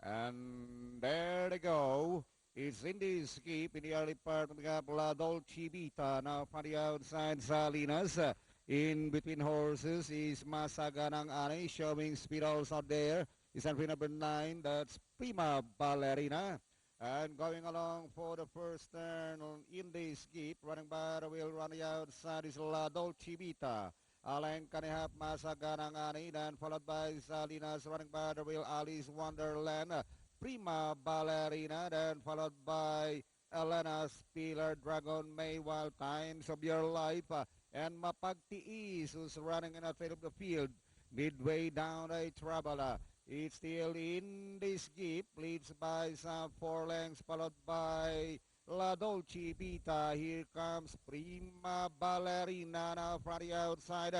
And there they go. It's in the skip in the early part of the gap. La Dolce Vita now from the outside Salinas. In between horses is Masaganang Ani showing speed also there. Is entry number 9. That's Prima Ballerina. And going along for the first turn in the skip, running by the wheel, running outside is La Dolce Vita. Alain Kanihap Masaganang Ani, then followed by Salinas, running by the wheel, Alice Wonderland, Prima Ballerina, then followed by Elena Spiller, Dragon May, Wild Times of Your Life, and Mapagtiis, who's running in the tail of the field, midway down a traveler. It's still in this skip, leads by some 4 lengths, followed by La Dolce Vita. Here comes Prima Ballerina now from the outside.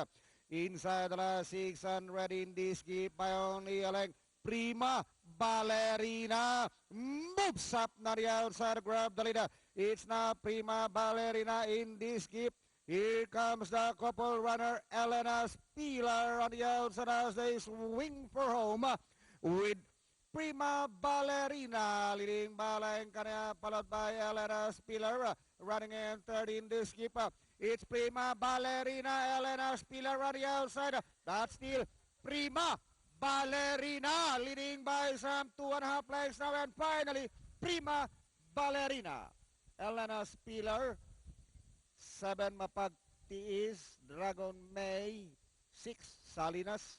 Inside the last 600 in this skip by only a length. Prima Ballerina moves up na the outside, grab the leader. It's now Prima Ballerina in this skip. Here comes the couple runner, Elena Spiller on the outside as they swing for home with Prima Ballerina leading Balang Kanya, followed by Elena Spiller running in third in this skip. It's Prima Ballerina, Elena Spiller on the outside. That's still Prima Ballerina leading by some 2.5 lengths now, and finally Prima Ballerina. Elena Spiller, 7 Mapagtiis, Dragon May, 6 Salinas,